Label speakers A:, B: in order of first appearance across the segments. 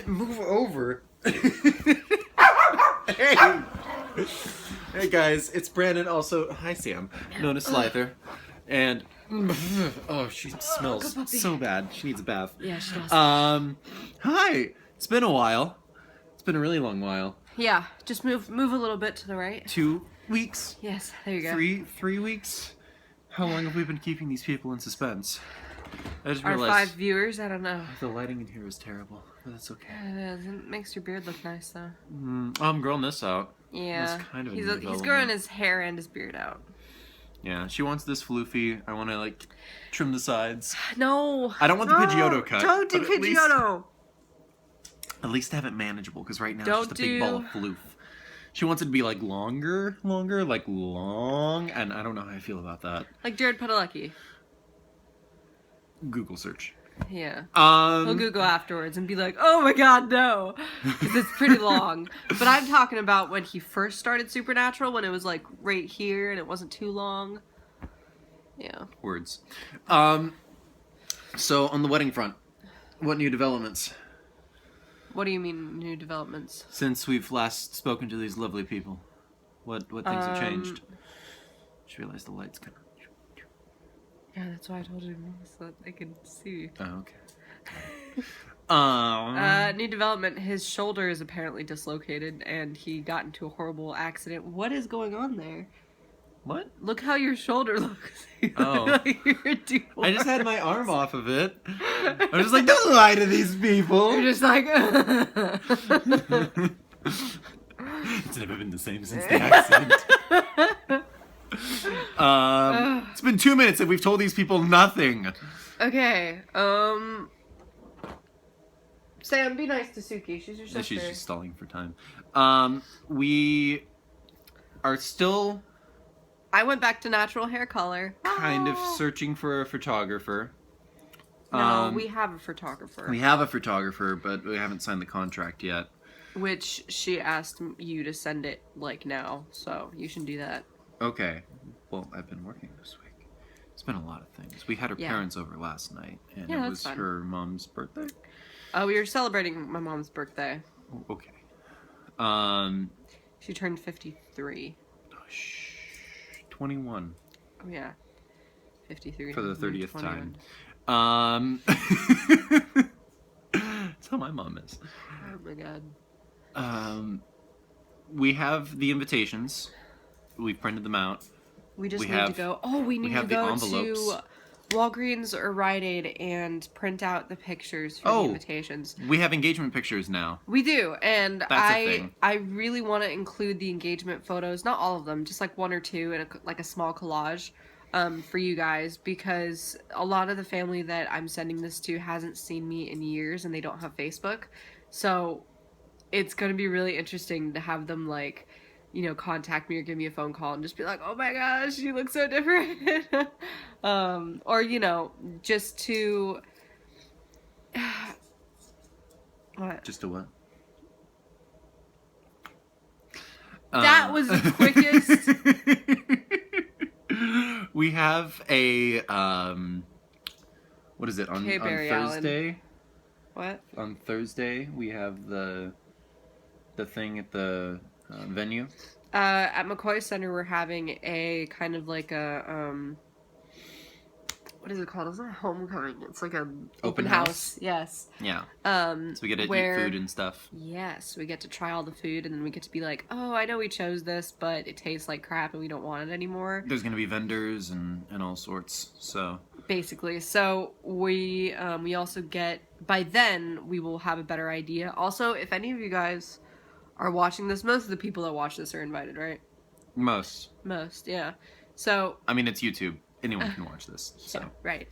A: Move over. Hey! Hey guys, it's Brandon. Also, hi Sam, known as Slythr. And, oh, she smells so bad. She needs a bath.
B: Yeah, she does.
A: Hi! It's been a while. It's been a really long while.
B: Yeah, just move a little bit to the right.
A: 2 weeks?
B: Yes, there you go.
A: Three weeks? How long have we been keeping these people in suspense? I just
B: Our
A: realized
B: 5 viewers, I don't know.
A: the lighting in here is terrible, but that's okay.
B: It is. It makes your beard look nice, though.
A: I'm growing this out.
B: Yeah.
A: That's kind of a new
B: He's
A: development.
B: growing his hair and his beard out.
A: Yeah, she wants this floofy. I want to, like, trim the sides.
B: No.
A: I don't want the Pidgeotto cut.
B: Don't do Pidgeotto.
A: At least have it manageable, because right now
B: Don't
A: it's just a big ball of floof. She wants it to be, like, longer, like, long, and I don't know how I feel about that.
B: Like Jared Padalecki.
A: Google search.
B: Yeah. He'll Google afterwards and be like, oh my god, no. Because it's pretty long. But I'm talking about when he first started Supernatural, when it was, like, right here and it wasn't too long. Yeah.
A: Words. So, on the wedding front, what new developments?
B: What do you mean, new developments?
A: Since we've last spoken to these lovely people, what things have changed? Just realized the light's kind of...
B: Yeah, that's why I told you so that they could see.
A: Oh, okay.
B: New development, his shoulder is apparently dislocated and he got into a horrible accident. What is going on there?
A: What?
B: Look how your shoulder looks.
A: Oh.
B: Like you're
A: I just had my arm off of it. I was just like, don't lie to these people.
B: You're just like...
A: It's never been the same since the accident. It's been 2 minutes and we've told these people nothing.
B: Okay, Sam, be nice to Suki. She's your sister.
A: She's just stalling for time. We are still...
B: I went back to natural hair color.
A: kind of searching for a photographer.
B: No, we have a photographer.
A: We have a photographer, but we haven't signed the contract yet.
B: Which she asked you to send it, like, now. So, you should do that.
A: Okay. Well, I've been working this week. It's been a lot of things. We had her parents over last night, and it was her mom's birthday.
B: Oh, we were celebrating my mom's birthday.
A: Okay.
B: She turned 53.
A: Oh, 21.
B: Oh, yeah. 53.
A: For the 30th
B: 21.
A: time. That's how my mom is.
B: Oh, my God.
A: We have the invitations. We've printed them out.
B: We need to go. Oh, we need to go to Walgreens or Rite Aid and print out the pictures for the invitations.
A: We have engagement pictures now.
B: We do, and
A: That's a thing.
B: I really want to include the engagement photos, not all of them, just like 1 or 2, and like a small collage for you guys, because a lot of the family that I'm sending this to hasn't seen me in years, and they don't have Facebook, so it's going to be really interesting to have them, like, you know, contact me or give me a phone call and just be like, oh my gosh, you look so different. Or, you know, just to... What?
A: Just to what?
B: That was the quickest.
A: We have a, what is it, on Thursday?
B: Allen. What?
A: On Thursday, we have the thing at the... venue?
B: At McCoy Center, we're having a kind of like a, what is it called? It's not a homecoming. It's like a open house. Yes.
A: Yeah. So we get to eat food and stuff.
B: Yes, we get to try all the food, and then we get to be like, oh, I know we chose this, but it tastes like crap, and we don't want it anymore.
A: There's gonna be vendors and all sorts, so...
B: Basically. So we also get... By then, we will have a better idea. Also, if any of you guys... are watching this, most of the people that watch this are invited, right?
A: Most,
B: yeah. So
A: I mean, it's YouTube. Anyone can watch this. So
B: yeah, right.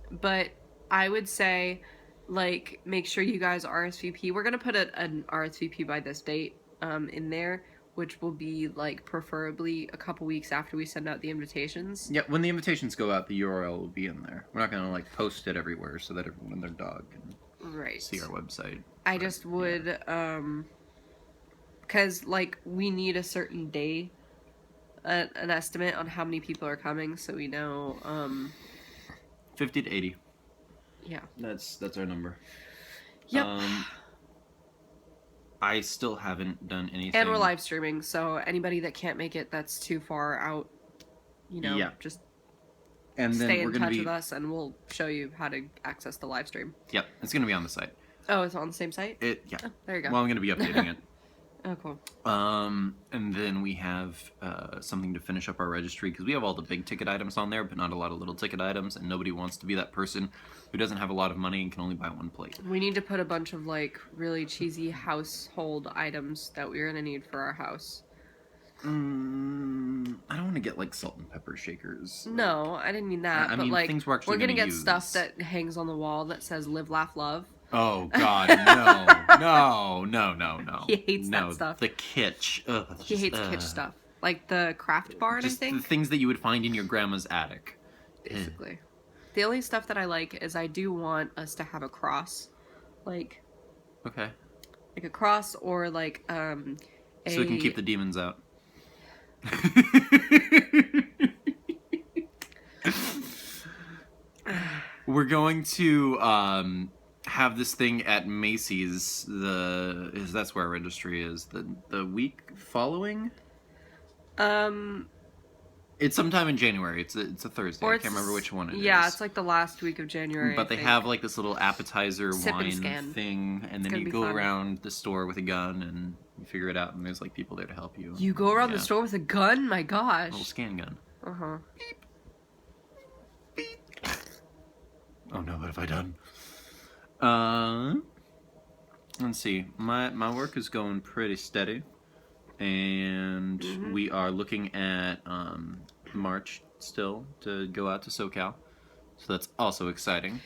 B: But I would say, like, make sure you guys RSVP. We're gonna put an RSVP by this date in there, which will be like preferably a couple weeks after we send out the invitations.
A: Yeah, when the invitations go out, the URL will be in there. We're not gonna like post it everywhere so that everyone and their dog can see our website.
B: I just would because, like, we need a certain day, an estimate on how many people are coming, so we know,
A: 50 to 80.
B: Yeah.
A: That's our number.
B: Yep.
A: I still haven't done anything.
B: And we're live streaming, so anybody that can't make it that's too far out, just
A: and then
B: stay
A: we're
B: in
A: gonna
B: touch
A: be...
B: with us and we'll show you how to access the live stream.
A: Yep, it's going to be on the site.
B: Oh, it's on the same site?
A: Yeah.
B: Oh, there you go.
A: Well, I'm going to be updating it.
B: Oh, cool.
A: And then we have something to finish up our registry, because we have all the big ticket items on there, but not a lot of little ticket items, and nobody wants to be that person who doesn't have a lot of money and can only buy one plate.
B: We need to put a bunch of, like, really cheesy household items that we're gonna need for our house.
A: I don't want to get, like, salt and pepper shakers.
B: No, I didn't mean that, but,
A: mean,
B: like,
A: things we're
B: gonna get
A: use.
B: stuff that hangs on the wall that says live, laugh, love.
A: Oh, God, no.
B: He hates that stuff.
A: The kitsch. Ugh,
B: He hates kitsch stuff. Like the craft barn,
A: just
B: I think?
A: the things that you would find in your grandma's attic.
B: Basically. The only stuff that I like is I do want us to have a cross. Like...
A: Okay.
B: Like a cross or like, a...
A: So we can keep the demons out. We're going to have this thing at Macy's. That's where our registry is. The week following. It's sometime in January. It's a Thursday. I can't remember which one it is.
B: Yeah, it's like the last week of January.
A: But they have like this little appetizer
B: Sip and
A: wine
B: scan.
A: thing, and then you go around the store with a gun and you figure it out. And there's like people there to help you.
B: You go around the store with a gun? My gosh.
A: A little scan gun.
B: Uh-huh.
A: Oh no, what have I done? Let's see. My work is going pretty steady, and we are looking at March still to go out to SoCal, so that's also exciting.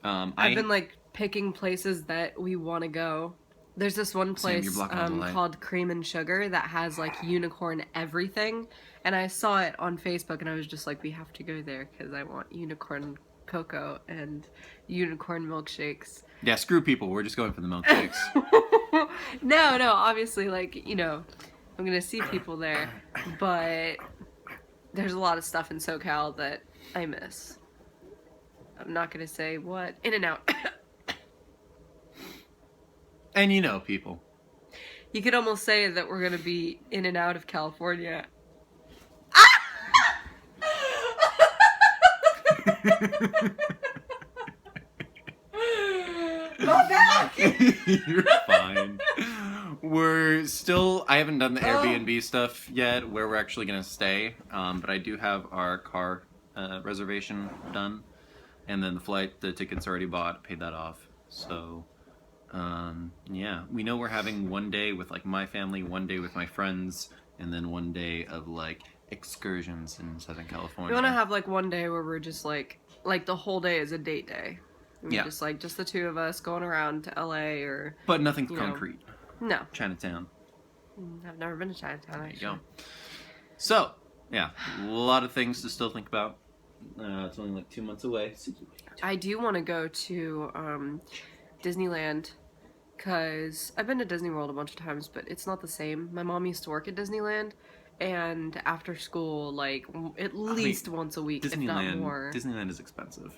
B: I've been like picking places that we want to go. There's this one place called Cream and Sugar that has like unicorn everything, and I saw it on Facebook and I was just like, we have to go there because I want unicorn cocoa and unicorn milkshakes.
A: Yeah, screw people. We're just going for the milkshakes.
B: No, obviously, like, I'm gonna see people there, but there's a lot of stuff in SoCal that I miss. I'm not gonna say what. In-N-Out.
A: And people.
B: You could almost say that we're gonna be in and out of California. My back!
A: You're fine. I haven't done the Airbnb stuff yet, where we're actually going to stay, but I do have our car reservation done, and then the ticket's already bought, paid that off, so, yeah. We know we're having one day with, like, my family, one day with my friends, and then one day of, like, excursions in Southern California.
B: We want to have, like, one day where we're just, like the whole day is a date day.
A: Yeah.
B: Just the two of us going around to LA or...
A: But nothing concrete.
B: No.
A: Chinatown.
B: I've never been to Chinatown,
A: There you
B: actually.
A: go. So, yeah, a lot of things to still think about. It's only like 2 months away.
B: I do want to go to Disneyland, because I've been to Disney World a bunch of times, but it's not the same. My mom used to work at Disneyland, and after school, like, at least once a week, if not more.
A: Disneyland is expensive.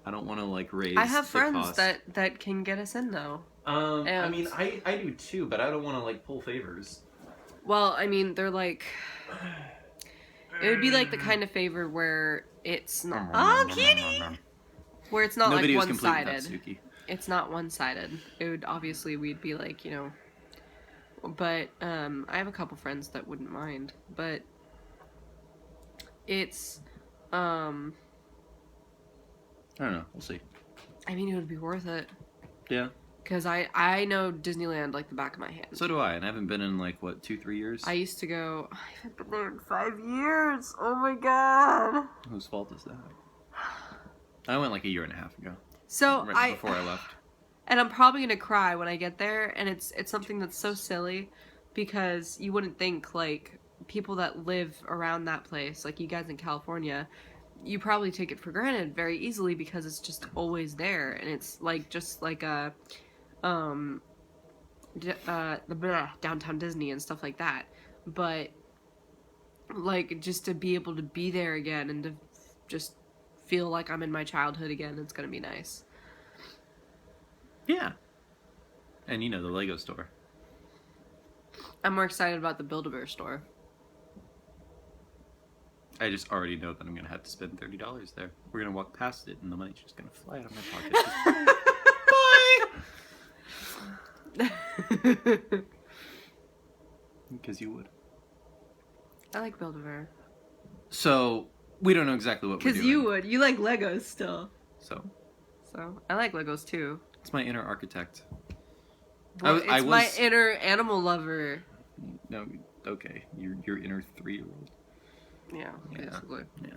A: I don't want to, like, raise
B: I have friends
A: cost.
B: that can get us in, though.
A: I mean, I do too, but I don't want to, like, pull favors.
B: Well, I mean, they're like... It would be like the kind of favor where it's not... Oh, kitty! Where it's not,
A: Nobody
B: like,
A: was complete
B: one-sided.
A: without Suki.
B: It's not one-sided. It would, obviously, we'd be like, But, I have a couple friends that wouldn't mind. But, it's,
A: I don't know. We'll see.
B: I mean, it would be worth it.
A: Yeah.
B: Because I know Disneyland like the back of my hand.
A: So do I, and I haven't been in, like, what, 2-3 years?
B: I used to go... I haven't been there in 5 years! Oh my god!
A: Whose fault is that? I went, like, 1.5 years ago.
B: So,
A: right before I left.
B: And I'm probably gonna cry when I get there, and it's something that's so silly, because you wouldn't think, like, people that live around that place, like you guys in California, you probably take it for granted very easily because it's just always there, and it's like just like a downtown Disney and stuff like that. But like just to be able to be there again and to just feel like I'm in my childhood again, it's gonna be nice.
A: Yeah. And the Lego store.
B: I'm more excited about the Build-A-Bear store.
A: I just already know that I'm going to have to spend $30 there. We're going to walk past it, and the money's just going to fly out of my pocket. Bye! Because you would.
B: I like Build-A-Bear.
A: So, we don't know exactly what we're doing.
B: Because you would. You like Legos still.
A: So,
B: I like Legos too.
A: it's my inner architect.
B: Well, it's my inner animal lover.
A: No, okay. Your inner 3-year-old.
B: Yeah, basically.
A: Yeah.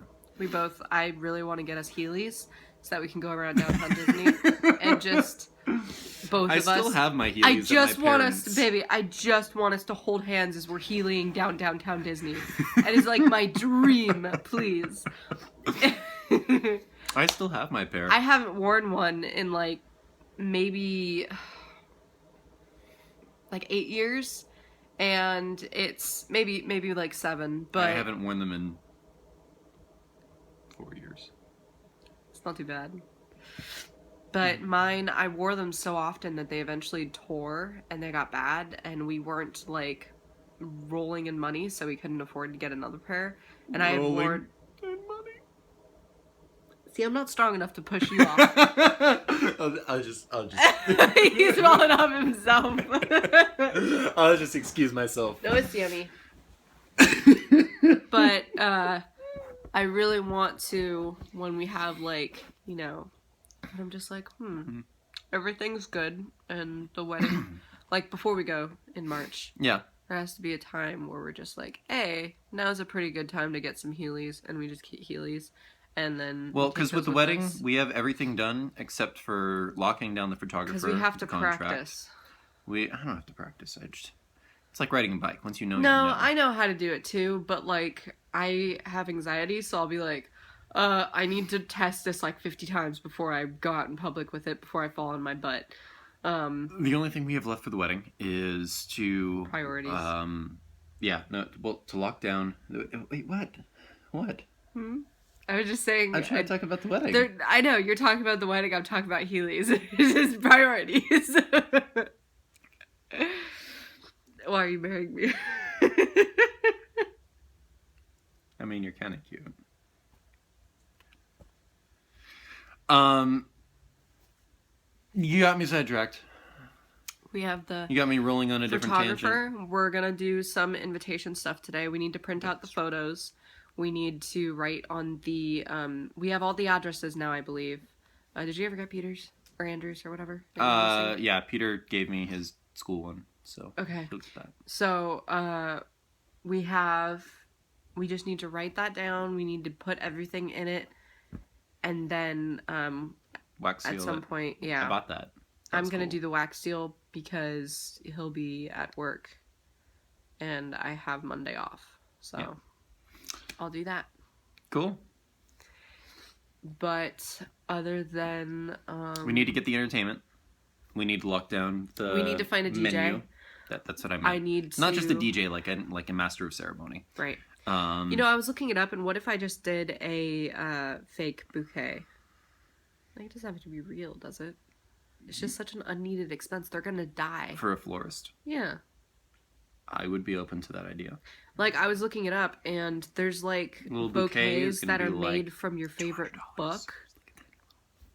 B: I really want to get us Heelys so that we can go around downtown Disney and just both of us.
A: I still have my Heelys. I just want
B: us to hold hands as we're healing downtown Disney. That is like my dream, please.
A: I still have my pair.
B: I haven't worn one in like maybe like 8 years. And it's maybe like 7, but
A: I haven't worn them in 4 years.
B: It's not too bad. But mine, I wore them so often that they eventually tore and they got bad, and we weren't like rolling in money, so we couldn't afford to get another pair. And I had worn
A: in money.
B: See, I'm not strong enough to push you off.
A: I'll just.
B: He's falling off himself.
A: I'll just excuse myself.
B: No, it's Sammy. But I really want to, when we have like, I'm just like, everything's good, and the wedding, like before we go in March.
A: Yeah.
B: There has to be a time where we're just like, hey, now's a pretty good time to get some Heelys, and we just get Heelys. And then
A: because with the wedding, we have everything done except for locking down the photographer.
B: Because we have to practice.
A: I don't have to practice. It's like riding a bike. Once you know,
B: I know how to do it too, but like I have anxiety, so I'll be like, I need to test this like 50 times before I go out in public with it, before I fall on my butt.
A: The only thing we have left for the wedding is to
B: priorities.
A: To lock down. Wait, what? What?
B: I was just saying.
A: I'm trying to talk about the wedding.
B: I know, you're talking about the wedding. I'm talking about Heelys. It's just priorities. Why are you marrying me?
A: I mean, you're kind of cute. You got me sidetracked.
B: We have
A: You got me rolling on a different tangent.
B: We're gonna do some invitation stuff today. We need to print out the photos. We need to write on the, we have all the addresses now, I believe. Did you ever get Peter's or Andrew's or whatever?
A: Yeah, Peter gave me his school one, so.
B: Okay.
A: That.
B: So, we just need to write that down. We need to put everything in it. And then,
A: wax seal
B: at some point, yeah.
A: I bought that.
B: I'm going to do the wax seal because he'll be at work. And I have Monday off. So. Yeah. I'll do that.
A: Cool.
B: But other than
A: we need to get the entertainment. We need to lock down the
B: We need to find a DJ.
A: Menu. That's what I meant.
B: I need to...
A: Not just a DJ, like a master of ceremony.
B: Right. I was looking it up, and what if I just did a fake bouquet? Like, it doesn't have to be real, does it? It's just such an unneeded expense. They're gonna die.
A: For a florist.
B: Yeah.
A: I would be open to that idea.
B: Like, I was looking it up, and there's, like, little bouquets that are made from your favorite book.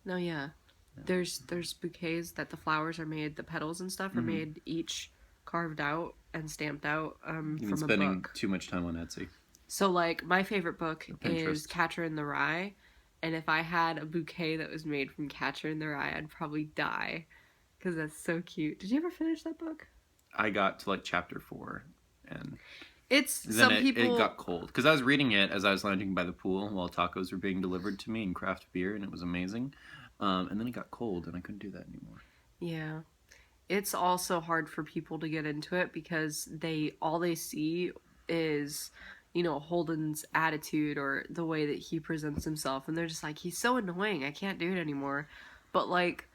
B: No, yeah. There's bouquets that the flowers are made, the petals and stuff are made each carved out and stamped out from a book.
A: Spending too much time on Etsy.
B: So, like, my favorite book is Catcher in the Rye, and if I had a bouquet that was made from Catcher in the Rye, I'd probably die, because that's so cute. Did you ever finish that book?
A: I got to like chapter 4, and
B: it
A: got cold because I was reading it as I was lounging by the pool while tacos were being delivered to me and craft beer, and it was amazing. And then it got cold, and I couldn't do that anymore.
B: Yeah, it's also hard for people to get into it because all they see is Holden's attitude or the way that he presents himself, and they're just like, he's so annoying. I can't do it anymore. But like,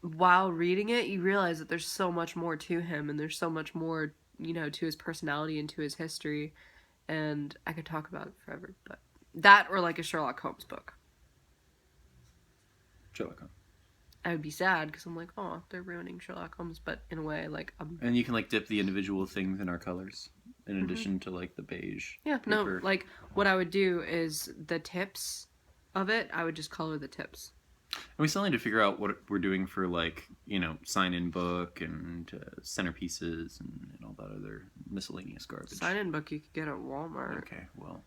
B: while reading it, you realize that there's so much more to him, and there's so much more, to his personality and to his history, and I could talk about it forever, but that or like a Sherlock Holmes book.
A: Sherlock Holmes.
B: I would be sad because I'm like, oh, they're ruining Sherlock Holmes, but in a way, like,
A: And you can like dip the individual things in our colors, in
B: Mhm.
A: addition to like the beige.
B: Yeah,
A: paper.
B: no, like, what I would do is the tips of it, I would just color the tips.
A: And we still need to figure out what we're doing for like sign-in book and centerpieces and all that other miscellaneous garbage.
B: Sign-in book you could get at Walmart.
A: Okay, well,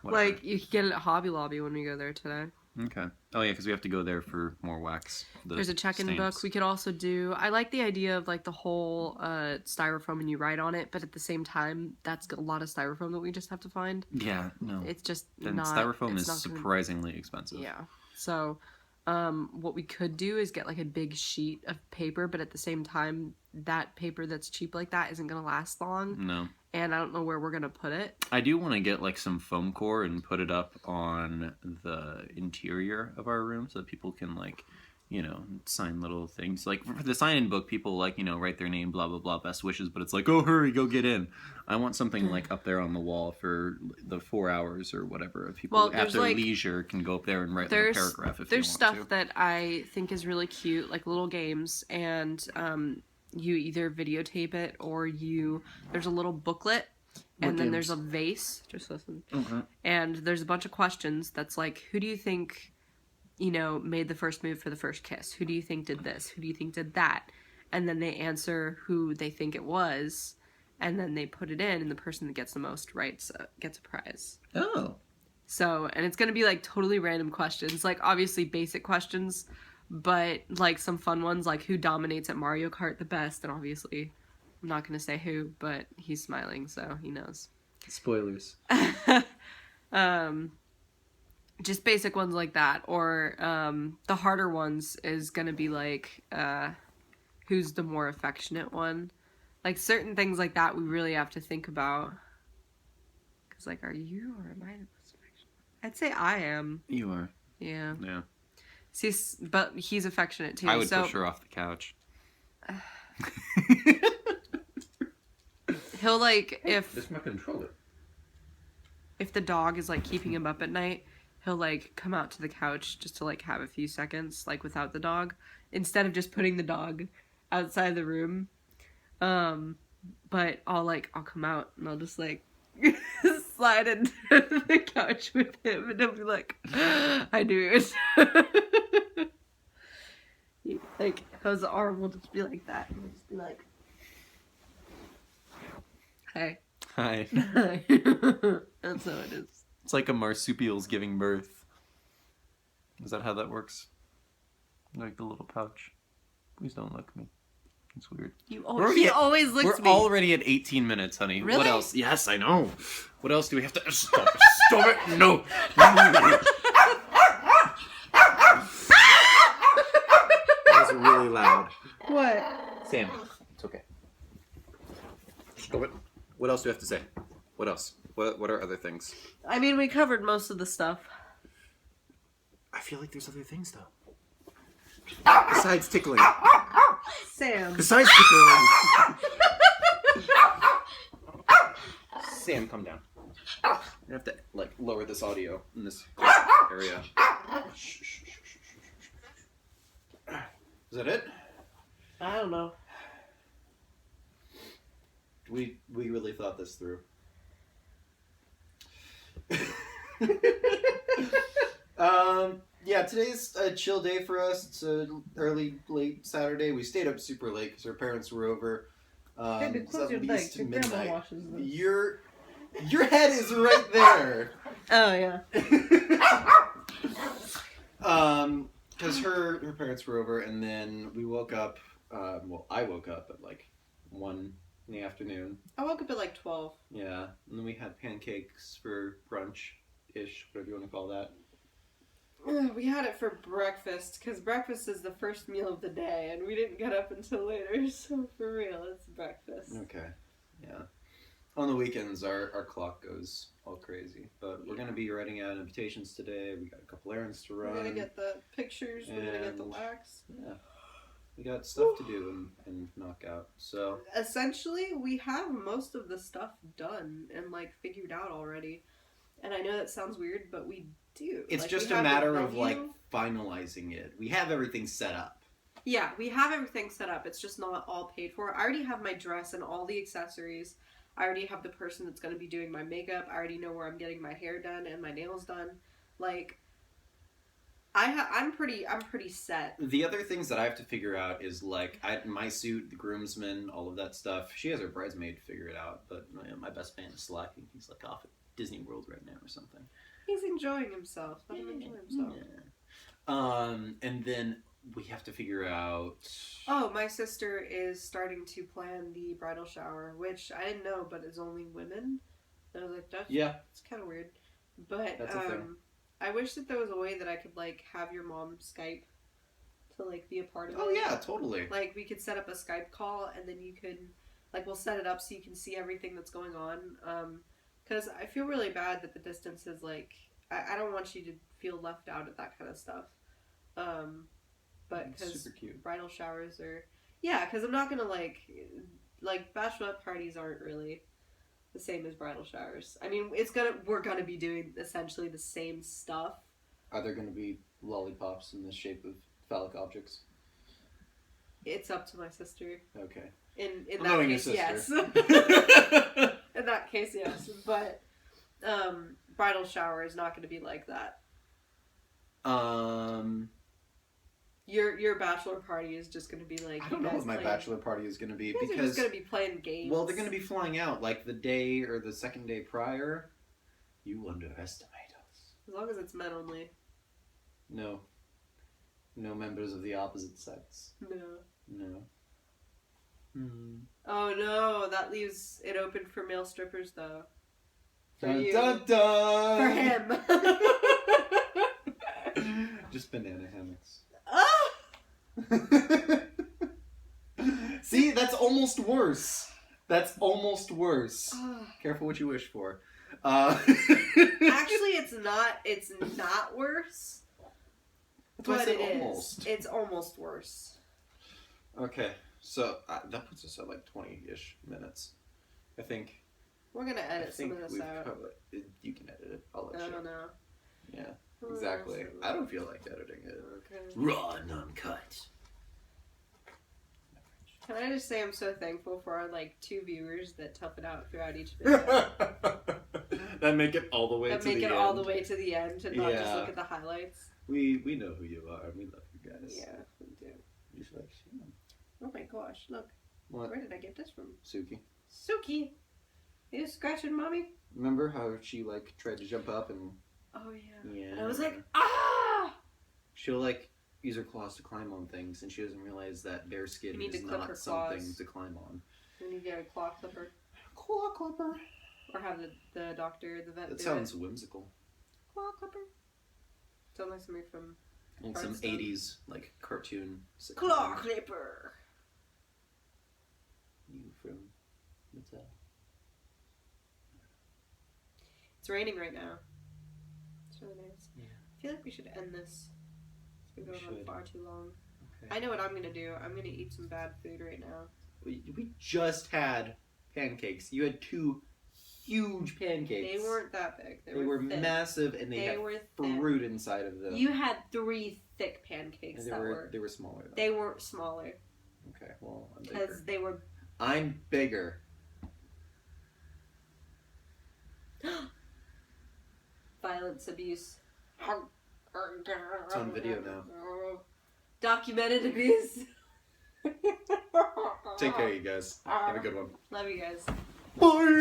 A: whatever.
B: Like, you could get it at Hobby Lobby when we go there today.
A: Okay. Oh yeah, because we have to go there for more wax.
B: There's a check-in book. We could also do. I like the idea of like the whole styrofoam and you write on it, but at the same time, that's a lot of styrofoam that we just have to find.
A: Yeah, no.
B: It's just
A: And
B: not.
A: styrofoam
B: it's
A: is
B: not gonna-
A: surprisingly expensive.
B: Yeah. So, what we could do is get like a big sheet of paper, but at the same time, that paper that's cheap like that isn't gonna last long.
A: No.
B: And I don't know where we're gonna put it.
A: I do want to get like some foam core and put it up on the interior of our room so that people can like, sign little things. Like for the sign-in book, people like, write their name, blah, blah, blah, best wishes, but it's like, oh, hurry, go get in. I want something like up there on the wall for the 4 hours or whatever. People at their leisure can go up there and write like a paragraph if they want to.
B: There's stuff that I think is really cute, like little games, and you either videotape it or there's a little booklet and then there's a vase. Just listen.
A: Okay.
B: And there's a bunch of questions that's like, who do you think, made the first move for the first kiss? Who do you think did this? Who do you think did that? And then they answer who they think it was, and then they put it in, and the person that gets the most rights gets a prize.
A: Oh.
B: So, and it's going to be like totally random questions, like obviously basic questions, but like some fun ones, like who dominates at Mario Kart the best, and obviously I'm not going to say who, but he's smiling, so he knows.
A: Spoilers.
B: Just basic ones like that, or the harder ones is going to be like who's the more affectionate one. Like certain things like that we really have to think about. Because like, are you or am I the most affectionate? I'd say I am.
A: You are.
B: Yeah.
A: Yeah.
B: See, but he's affectionate too.
A: I would push her off the couch.
B: He'll like
A: That's my controller.
B: If the dog is like keeping him up at night, he'll like come out to the couch just to like have a few seconds like without the dog, instead of just putting the dog outside the room. But I'll come out and I'll just like slide into the couch with him, and he'll be like, I knew it. Like his arm will just be like that, and he'll just be like, hey.
A: Hi.
B: That's how it is.
A: It's like a marsupial's giving birth. Is that how that works? Like the little pouch. Please don't look at me. It's weird.
B: He always looks at me.
A: We're already at 18 minutes, honey.
B: Really?
A: What else? Yes, I know. What else do we have to... Stop it. Stop it. No. That was really loud.
B: What?
A: Sam, it's okay. Stop it. What else do we have to say? What else? What are other things?
B: I mean, we covered most of the stuff.
A: I feel like there's other things, though. Besides tickling.
B: Sam.
A: Besides tickling. Sam, come down. I have to, lower this audio in this area. Is that it?
B: I don't know.
A: We really thought this through. Yeah, today's a chill day for us. It's an late Saturday. We stayed up super late because our parents were over.
B: Hey, close your legs. Your grandma washes them.
A: Your head is right there.
B: Oh yeah.
A: Because her parents were over, and then we woke up. I woke up at 1 in the afternoon.
B: I woke up at 12.
A: Yeah, and then we had pancakes for brunch-ish, whatever you want to call that.
B: We had it for breakfast, because breakfast is the first meal of the day, and we didn't get up until later, so for real, it's breakfast.
A: Okay, yeah. On the weekends, our clock goes all crazy, but we're going to be writing out invitations today. We got a couple errands to run.
B: We're going to get the pictures, we're going to get the wax.
A: Yeah. We got stuff to do and knock out, so...
B: Essentially, we have most of the stuff done and, figured out already. And I know that sounds weird, but we do.
A: It's
B: Like,
A: just
B: we
A: a
B: have the
A: matter of like
B: venue.
A: finalizing it. We have everything set up.
B: Yeah, we have everything set up. It's just not all paid for. I already have my dress and all the accessories. I already have the person that's going to be doing my makeup. I already know where I'm getting my hair done and my nails done. Like, I'm pretty set.
A: The other things that I have to figure out is like my suit, the groomsmen, all of that stuff. She has her bridesmaid figure it out, but my best man is slacking. He's like off at Disney World right now or something.
B: He's enjoying himself. Let him enjoy himself.
A: Yeah. And then we have to figure out.
B: Oh, my sister is starting to plan the bridal shower, which I didn't know, but it's only women. And I was like, that's kind of weird. But
A: That's a thing.
B: I wish that there was a way that I could like have your mom Skype to like be a part of it.
A: Oh yeah, totally.
B: Like we could set up a Skype call, and then you could like we'll set it up so you can see everything that's going on. Because I feel really bad that the distance is like I don't want you to feel left out at that kind of stuff. But because bridal showers are because I'm not gonna like bachelorette parties aren't really the same as bridal showers. I mean, we're gonna be doing essentially the same stuff.
A: Are there gonna be lollipops in the shape of phallic objects?
B: It's up to my sister.
A: Okay.
B: In that case, yes. In that case, yes. But bridal shower is not going to be like that. Your bachelor party is just going to be like.
A: I don't know what my bachelor party is going to be because
B: they're just going to be playing games.
A: Well, they're going to be flying out like the day or the second day prior. You underestimate us.
B: As long as it's men only.
A: No. No members of the opposite sex. No.
B: Oh no, that leaves it open for male strippers though. For
A: dun,
B: you.
A: dun, dun.
B: For
A: him. Just banana hammocks. See, that's almost worse. Careful what you wish for.
B: Actually, it's not worse. But it
A: almost.
B: is. It's almost worse.
A: Okay, so that puts us at like 20-ish minutes. I think.
B: We're gonna edit some of this out.
A: You can edit it. I'll let you.
B: I don't know.
A: Yeah, exactly. I don't feel like editing it.
B: Okay.
A: Raw and uncut.
B: Can I just say I'm so thankful for our like 2 viewers that tough it out throughout each video.
A: That make it all the way to the end.
B: all the way to the end and not just look at the highlights.
A: We know who you are. We love you guys.
B: Yeah, we do.
A: You should like see them.
B: Oh my gosh, look.
A: What?
B: Where did I get this from?
A: Suki.
B: Suki! Are you scratching mommy?
A: Remember how she like tried to jump up and...
B: Oh yeah.
A: Yeah.
B: And I was like, ah!
A: She'll like use her claws to climb on things and she doesn't realize that bare skin is not something to climb on.
B: We need to get a claw clipper.
A: Claw clipper.
B: Or have the doctor, the vet.
A: That sounds whimsical.
B: Claw clipper. Sounds like something from
A: like some 80s like cartoon sitcom.
B: Claw clipper.
A: You from Mattel.
B: It's raining right now. It's really nice.
A: Yeah.
B: I feel like we should end this. It's been going on far too long.
A: Okay.
B: I know what I'm gonna do. I'm gonna eat some bad food right now.
A: We just had pancakes. You had 2 huge pancakes.
B: They weren't that big. They were
A: massive, and they had fruit inside of them.
B: You had 3 thick pancakes
A: they were smaller. Though.
B: They weren't smaller.
A: Okay, well, I'm bigger.
B: Because they were.
A: I'm bigger.
B: Violence, abuse.
A: It's on video now.
B: Documented abuse.
A: Take care, you guys. Have a good one.
B: Love you guys.
A: Bye.